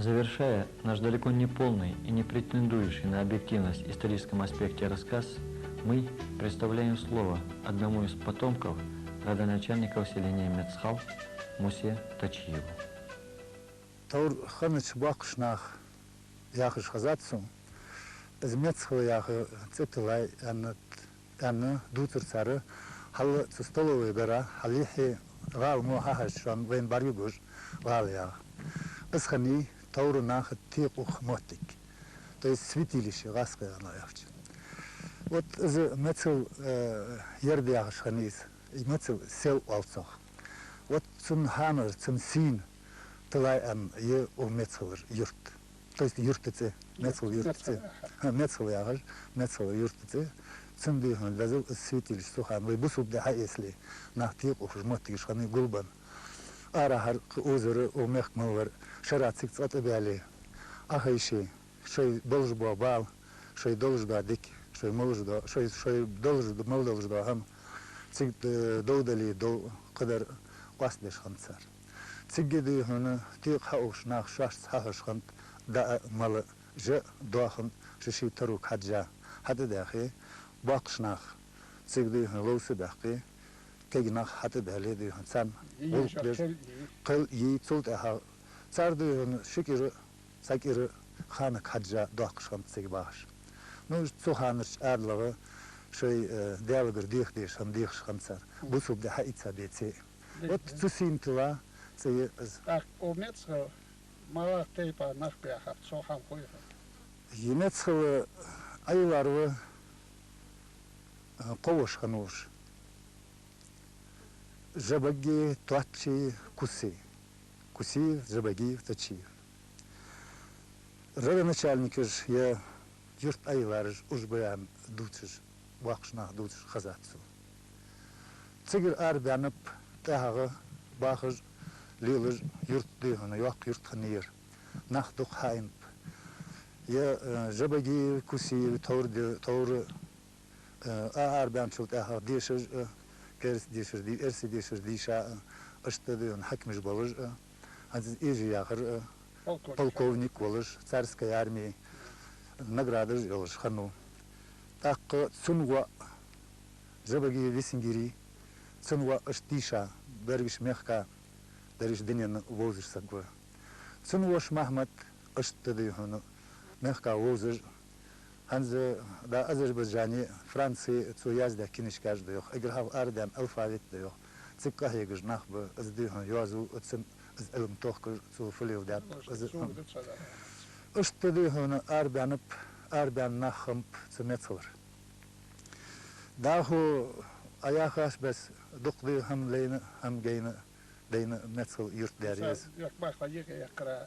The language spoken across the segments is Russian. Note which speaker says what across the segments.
Speaker 1: Завершая наш далеко не полный и не претендующий на объективность историческом аспекте рассказ, мы представляем слово одному из потомков родоначальника селения Мецхал Мусе Тачиеву.
Speaker 2: Таур ханыч бакшнах яхыш хазатсу, из Мецхала яхы цитылай анна дутер цары, хал цустоловый гора, халихи гал мухахаш шан вен барюгуш гал ях. Из хани Тауру нах тиқух мотик, то есть святилище гаская на яхче. Вот из Мецхал ерди яхыш ханис, и Мецхал сел алцах. Вот цун ханер, цун син, Талай е у Мецхал юрт. То есть юртице, Мецхал юртице. Мецхал ягаж, Мецхал юртице. Цунди хан лазил святилище сухан. Вы бусуб да если нахтиq ух жмотиш ханы гулбан. Арахар озеро у мехмалвар шарацик цатабали. Ахайши, шой должба бал, шой должба дик, шой молжда, шой должба молдолжда хам. Цик долдали дол кадар قاسدش خنصر. تجدي هنا تيق حوش ناخ شاش حاش خنت دا مال جاء داخن ششي تروك حجا حتى داخي باقش ناخ تجدي هنا لو سباقي كي ناخ حتى دالي دي هن سام قل يتصلت أها صار دي هنا شكر سكر خانك حجا داقش خنت سيباش نو تسوخانش أرلغة شيء دالغر ديخ ديش هم ديخش خنصر بوسوب ده حقيقة بيتي Вот цусинтла, це
Speaker 3: Так, у Мецхала мала тейпа наш пяха, сохам хуйха.
Speaker 2: Мецхала айларва ковош хануш. Жабаги, туачи, куси. Куси, жабаги, тачи. Родоначальник ж я юрт айларж уж баян дучиш, вахшнах дучиш хазатсу. Цигер арбянып تاهغ باخر ليلج يرت دهنا يوق يرت خنير ناخدق حايم يا جبجي كوسي تور أربعين شو تاهغ ديشر كرس ديشر دي إرسي ديشر ديشا أشتدون حكمش بلج هذا إيجي آخر полковник ولج царской армии награды ولج خنو так سنوا جبجي висингири Цунва Аштиша, Дервиш Мехка, Дервиш Динин Возиш Сагва. Цунваш Махмад Аштадыхуну, Мехка Возиш. Ханзе да Азербайджане, Франции, цу язда кинишкаш дайох. Игрхав Ардам алфавит дайох. Цикка хегж нахба аздыхун юазу ацин аз элм тохка цу фулив даб. Аштадыхуну Арбан нахамп цумецлар. Даху أياخاش بس دقدي هم لينا هم جينا دينا مثل يرت داريز.
Speaker 3: يك ما خليك يقرأ.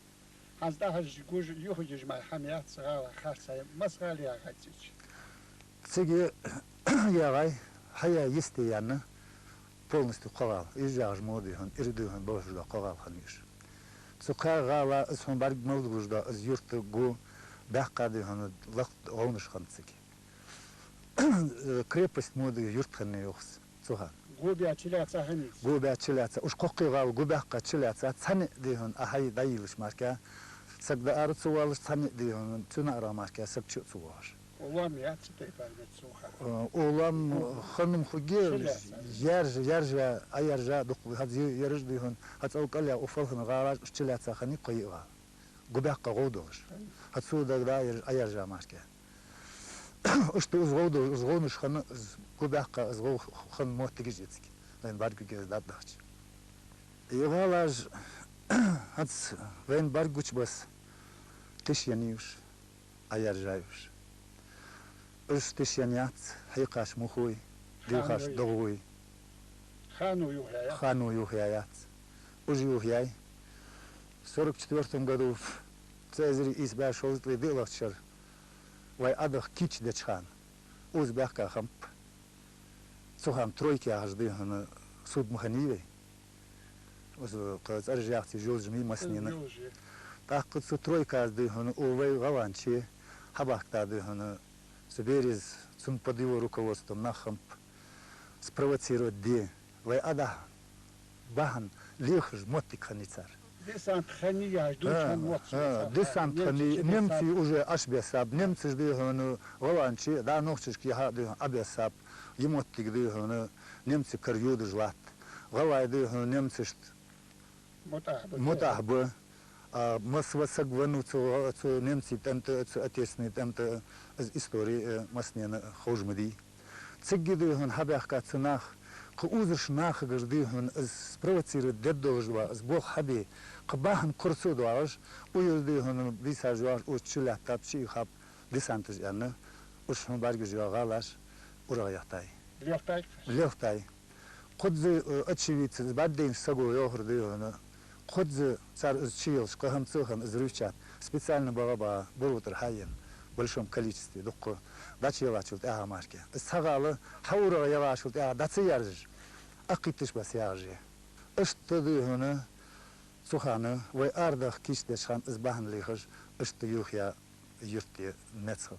Speaker 3: هذا هج جوج يخرج مع حميات صغار خاصة مسغال يا غاتيش.
Speaker 2: تيجي يا غاي حيا يستي يعني полностью قرال. إيجاج مودي هن إردوهن بوجدا قرال خنيش. سكر غالا اسهم برج مودوجدا از يرت جو بحقادي هن وقت غونش خنتسكي. крепость моды юртханы юхс цухан.
Speaker 3: Губи ачиляца ханис.
Speaker 2: Губи ачиляца. Уж коккигал губахка ачиляца. Цани дихун ахай дайилш марка. Сагда арцувалш цани дихун цуна арамашка сагчу цуваш.
Speaker 3: Улам яц тейпармет цуха.
Speaker 2: Улам ханум хугер яржа аяржа духу хад ярж дихун хад алкаля уфалхан гараж ачиляца хани қойга. Губахка годош. Хад суда аяржа марка. Что узгонуш хан губахка узгон хан мотигижецки вен баргугез даддач ивалаж хац вен баргуч бас тишяниуш аяржаюш уш тишяниат хайкаш мухуй дихаш догуй хану юхяят уж юхяй в 44 году Цезарь избавил Дилахчар Вай адах кич дечхан, узбяхка хамп, сухам тройки ажды на суд маханиве, уз аржахти жолжми маснина. Так вот су тройка ажды на увей галанчи, хабахта ады на соберез цун под его руководством на хамп спровоцировать де, вай адах бахан лихж мотик ханицар.
Speaker 3: Десант хания, дучан моцу.
Speaker 2: Десантхани, немцы уже ашбесаб, немцы ждыганы, голландчи, да ногчишки хадыганы абесаб, емоттик дыганы, немцы карюды жлат, голлай дыганы, немцы мутахбы, масвасак вануцу немцы темте отечественные темте из истории маснена хожмади. Цигги дыганы хабяхка ценах, кузыш нахагаш дыганы спровоцирует деддожва, сбох хаби, قباهن كرسو دواش ويرديهن بيساجواش وشلات تابشي خاب ديسانتج يعني وشهم بارجوا غالاش ورغيحتاي ليختاي قدز اتشيويت بعدين سقو يوهرديهن قدز صار تشيلش قهم تسوهم ازريفشات специально بابا بروتر حيين большом количестве докко дачилачут ага марке сагалы хаура явашут ага дацыярж акитиш бас яжи ыштыдыгыны سخانه و اردخ کیش دشان از بهن لیخش اشتیوخیا یرتی نتسخ